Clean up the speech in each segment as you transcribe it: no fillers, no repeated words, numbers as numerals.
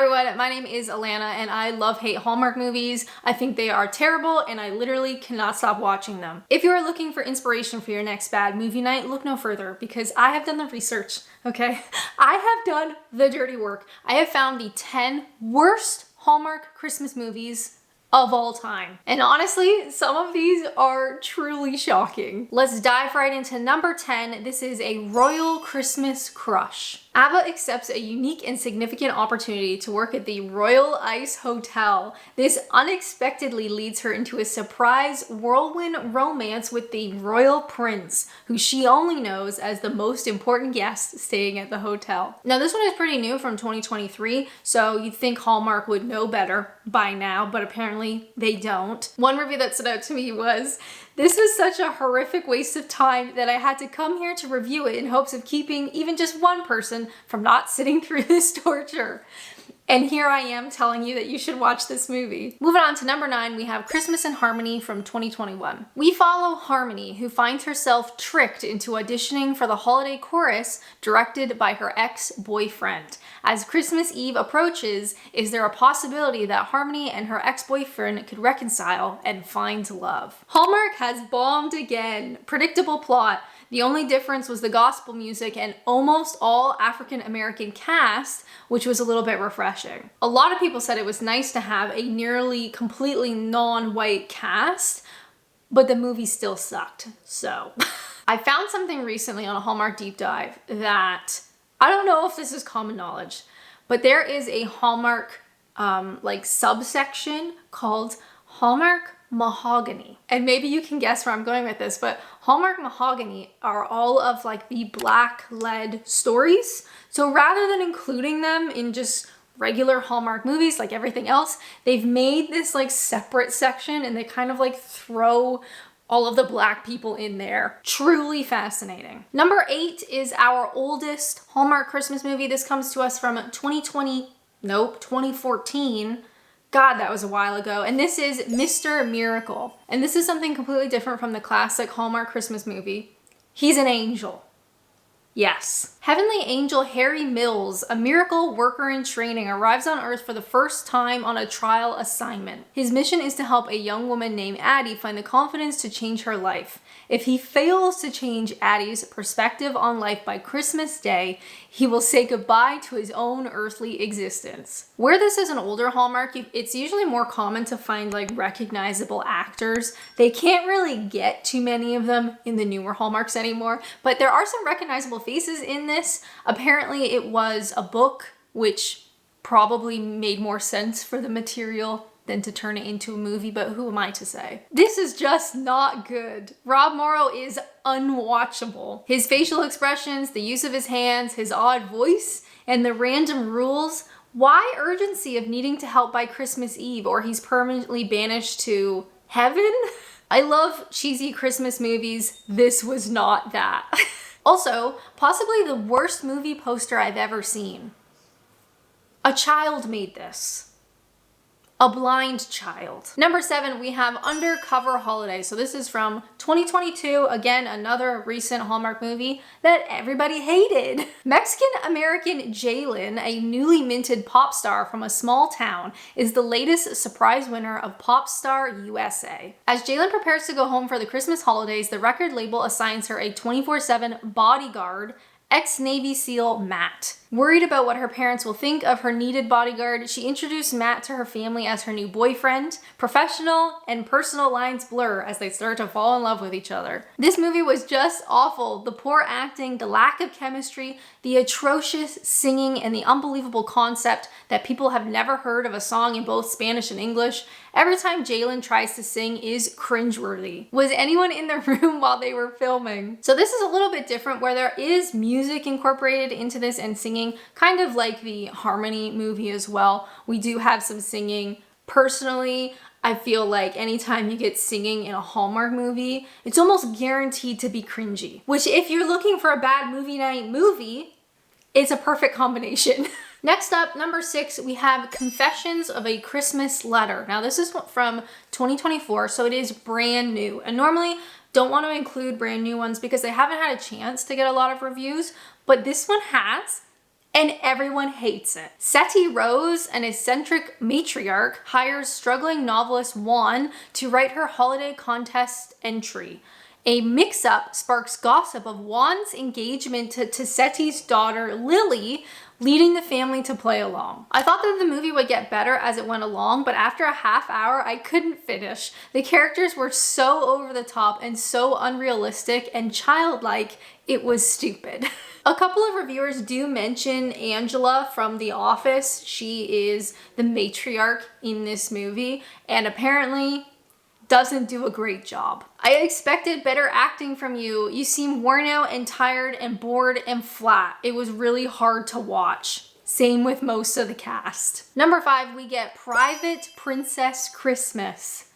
everyone, my name is Alanna and I love hate Hallmark movies. I think they are terrible and I literally cannot stop watching them. If you are looking for inspiration for your next bad movie night, look no further because I have done the research, okay? I have done the dirty work. I have found the 10 worst Hallmark Christmas movies of all time. And honestly, some of these are truly shocking. Let's dive right into number 10. This is A Royal Christmas Crush. Ava accepts a unique and significant opportunity to work at the Royal Ice Hotel. This unexpectedly leads her into a surprise whirlwind romance with the royal prince, who she only knows as the most important guest staying at the hotel. Now this one is pretty new from 2023, so you'd think Hallmark would know better by now, but apparently they don't. One review that stood out to me was, "This was such a horrific waste of time that I had to come here to review it in hopes of keeping even just one person from not sitting through this torture." And here I am telling you that you should watch this movie. Moving on to number 9, we have Christmas in Harmony from 2021. We follow Harmony, who finds herself tricked into auditioning for the holiday chorus directed by her ex-boyfriend. As Christmas Eve approaches, is there a possibility that Harmony and her ex-boyfriend could reconcile and find love? Hallmark has bombed again. Predictable plot. The only difference was the gospel music and almost all African-American cast, which was a little bit refreshing. A lot of people said it was nice to have a nearly completely non-white cast, but the movie still sucked, so. I found something recently on a Hallmark deep dive that, I don't know if this is common knowledge, but there is a Hallmark subsection called Hallmark Mahogany. And maybe you can guess where I'm going with this, but Hallmark Mahogany are all of the black-led stories. So rather than including them in just regular Hallmark movies like everything else, they've made this separate section and they kind of throw all of the black people in there. Truly fascinating. Number 8 is our oldest Hallmark Christmas movie. This comes to us from 2014. God, that was a while ago. And this is Mr. Miracle. And this is something completely different from the classic Hallmark Christmas movie. He's an angel. Yes. Heavenly angel Harry Mills, a miracle worker in training, arrives on Earth for the first time on a trial assignment. His mission is to help a young woman named Addie find the confidence to change her life. If he fails to change Addie's perspective on life by Christmas Day, he will say goodbye to his own earthly existence. Where this is an older Hallmark, it's usually more common to find recognizable actors. They can't really get too many of them in the newer Hallmarks anymore, but there are some recognizable faces in this. Apparently it was a book, which probably made more sense for the material than to turn it into a movie, but who am I to say? This is just not good. Rob Morrow is unwatchable. His facial expressions, the use of his hands, his odd voice, and the random rules. Why urgency of needing to help by Christmas Eve or he's permanently banished to heaven? I love cheesy Christmas movies. This was not that. Also, possibly the worst movie poster I've ever seen. A child made this. A blind child. Number 7, we have Undercover Holiday. So this is from 2022. Again, another recent Hallmark movie that everybody hated. Mexican-American Jalen, a newly minted pop star from a small town, is the latest surprise winner of Pop Star USA. As Jalen prepares to go home for the Christmas holidays, the record label assigns her a 24/7 bodyguard, ex-Navy SEAL Matt. Worried about what her parents will think of her needed bodyguard, she introduced Matt to her family as her new boyfriend. Professional and personal lines blur as they start to fall in love with each other. This movie was just awful. The poor acting, the lack of chemistry, the atrocious singing, and the unbelievable concept that people have never heard of a song in both Spanish and English. Every time Jalen tries to sing is cringeworthy. Was anyone in the room while they were filming? So this is a little bit different where there is music incorporated into this and singing, kind of like the Harmony movie as well. We do have some singing. Personally, I feel like anytime you get singing in a Hallmark movie, it's almost guaranteed to be cringy. Which if you're looking for a bad movie night movie, it's a perfect combination. Next up, number 6, we have Confessions of a Christmas Letter. Now this is from 2024, so it is brand new. And normally don't want to include brand new ones because they haven't had a chance to get a lot of reviews, but this one has. and everyone hates it. Seti Rose, an eccentric matriarch, hires struggling novelist Juan to write her holiday contest entry. A mix-up sparks gossip of Juan's engagement to Seti's daughter, Lily, leading the family to play along. I thought that the movie would get better as it went along, but after a half hour, I couldn't finish. The characters were so over the top and so unrealistic and childlike, it was stupid. A couple of reviewers do mention Angela from The Office. She is the matriarch in this movie, and apparently doesn't do a great job. I expected better acting from you. You seem worn out and tired and bored and flat. It was really hard to watch. Same with most of the cast. Number 5, we get Private Princess Christmas.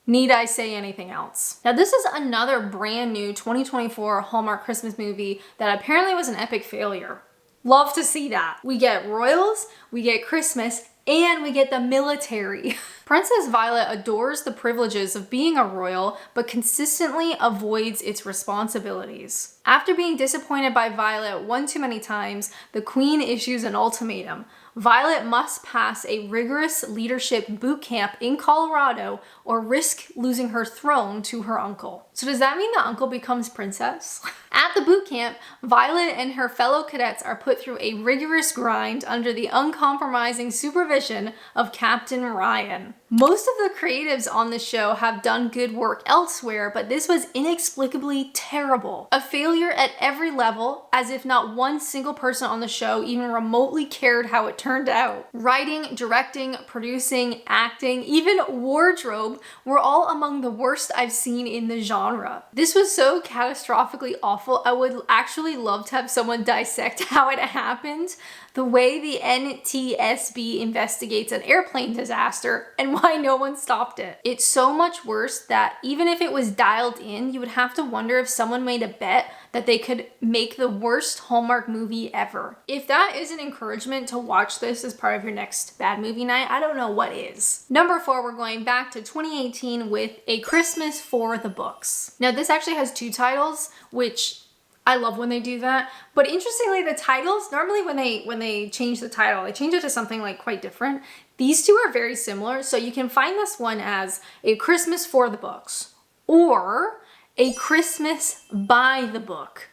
Need I say anything else? Now this is another brand new 2024 Hallmark Christmas movie that apparently was an epic failure. Love to see that. We get royals, we get Christmas, and we get the military. Princess Violet adores the privileges of being a royal, but consistently avoids its responsibilities. After being disappointed by Violet one too many times, the Queen issues an ultimatum. Violet must pass a rigorous leadership boot camp in Colorado or risk losing her throne to her uncle. So does that mean the uncle becomes princess? At the boot camp, Violet and her fellow cadets are put through a rigorous grind under the uncompromising supervision of Captain Ryan. Most of the creatives on the show have done good work elsewhere, but this was inexplicably terrible. A failure at every level, as if not one single person on the show even remotely cared how it turned out. Writing, directing, producing, acting, even wardrobe were all among the worst I've seen in the genre. This was so catastrophically awful, I would actually love to have someone dissect how it happened, the way the NTSB investigates an airplane disaster, and why no one stopped it. It's so much worse that even if it was dialed in, you would have to wonder if someone made a bet that they could make the worst Hallmark movie ever. If that isn't encouragement to watch this as part of your next bad movie night, I don't know what is. Number 4, we're going back to 2018 with A Christmas for the Books. Now this actually has 2 titles, which I love when they do that. But interestingly, the titles, normally when they change the title, they change it to something like quite different. These 2 are very similar. So you can find this one as A Christmas for the Books or A Christmas by the Book.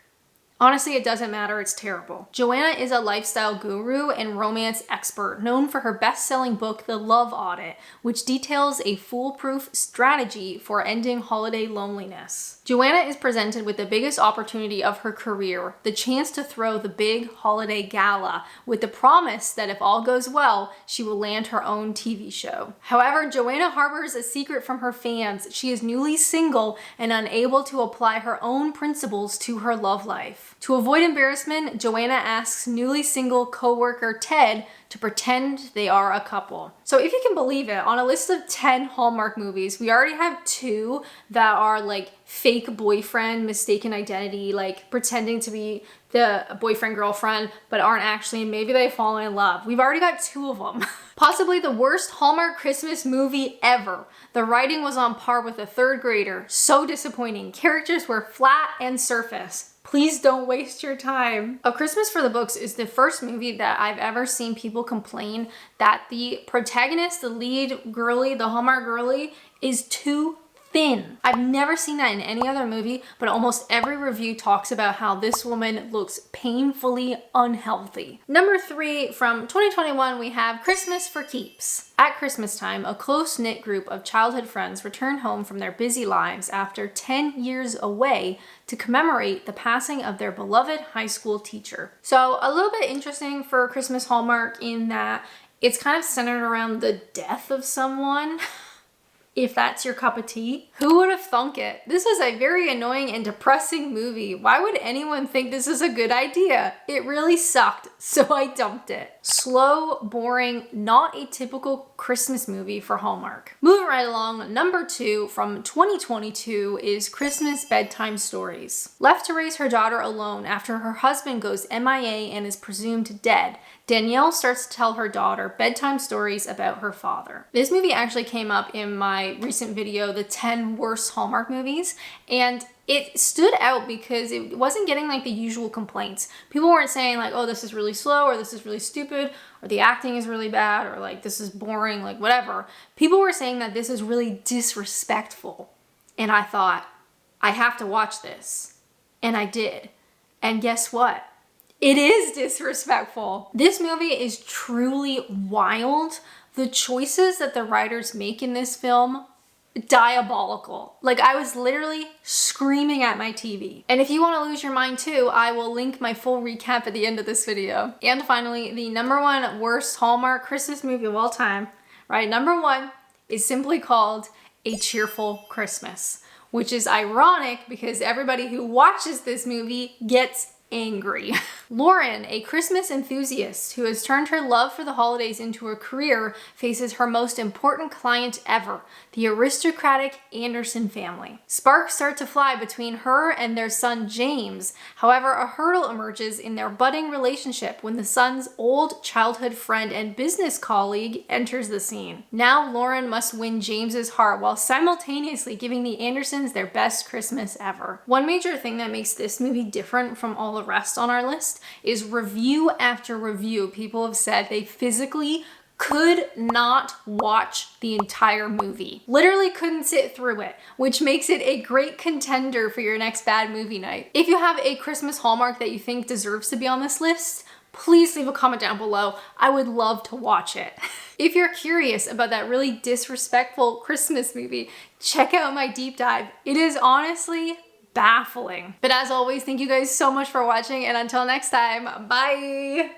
Honestly, it doesn't matter, it's terrible. Joanna is a lifestyle guru and romance expert known for her best-selling book, The Love Audit, which details a foolproof strategy for ending holiday loneliness. Joanna is presented with the biggest opportunity of her career, the chance to throw the big holiday gala, with the promise that if all goes well, she will land her own TV show. However, Joanna harbors a secret from her fans. She is newly single and unable to apply her own principles to her love life. To avoid embarrassment, Joanna asks newly single co-worker Ted to pretend they are a couple. So if you can believe it, on a list of 10 Hallmark movies, we already have 2 that are like fake boyfriend, mistaken identity, like pretending to be the boyfriend girlfriend, but aren't actually, and maybe they fall in love. We've already got 2 of them. Possibly the worst Hallmark Christmas movie ever. The writing was on par with a 3rd grader. So disappointing. Characters were flat and surface. Please don't waste your time. A Christmas for the Books is the first movie that I've ever seen people complain that the protagonist, the lead girly, the Hallmark girly, is too thin. I've never seen that in any other movie, but almost every review talks about how this woman looks painfully unhealthy. Number 3 from 2021, we have Christmas for Keeps. At Christmas time, a close-knit group of childhood friends return home from their busy lives after 10 years away to commemorate the passing of their beloved high school teacher. So a little bit interesting for Christmas Hallmark in that it's kind of centered around the death of someone. If that's your cup of tea. Who would have thunk it? This is a very annoying and depressing movie. Why would anyone think this is a good idea? It really sucked, so I dumped it. Slow, boring, not a typical Christmas movie for Hallmark. Moving right along, number 2 from 2022 is Christmas Bedtime Stories. Left to raise her daughter alone after her husband goes MIA and is presumed dead, Danielle starts to tell her daughter bedtime stories about her father. This movie actually came up in my recent video, the 10 worst Hallmark movies, and it stood out because it wasn't getting like the usual complaints. People weren't saying like, oh, this is really slow, or this is really stupid, or the acting is really bad, or like this is boring, like whatever. People were saying that this is really disrespectful. And I thought, I have to watch this. And I did. And guess what? It is disrespectful. This movie is truly wild. The choices that the writers make in this film, diabolical. Like, I was literally screaming at my TV. And if you want to lose your mind too, I will link my full recap at the end of this video. And finally, the #1 worst Hallmark Christmas movie of all time, right? #1 is simply called A Cheerful Christmas, which is ironic because everybody who watches this movie gets angry. Lauren, a Christmas enthusiast who has turned her love for the holidays into a career, faces her most important client ever, the aristocratic Anderson family. Sparks start to fly between her and their son James. However, a hurdle emerges in their budding relationship when the son's old childhood friend and business colleague enters the scene. Now Lauren must win James's heart while simultaneously giving the Andersons their best Christmas ever. One major thing that makes this movie different from all the rest on our list is review after review. People have said they physically could not watch the entire movie. Literally couldn't sit through it, which makes it a great contender for your next bad movie night. If you have a Christmas Hallmark that you think deserves to be on this list, please leave a comment down below. I would love to watch it. If you're curious about that really disrespectful Christmas movie, check out my deep dive. It is honestly baffling. But as always, thank you guys so much for watching, and until next time, bye!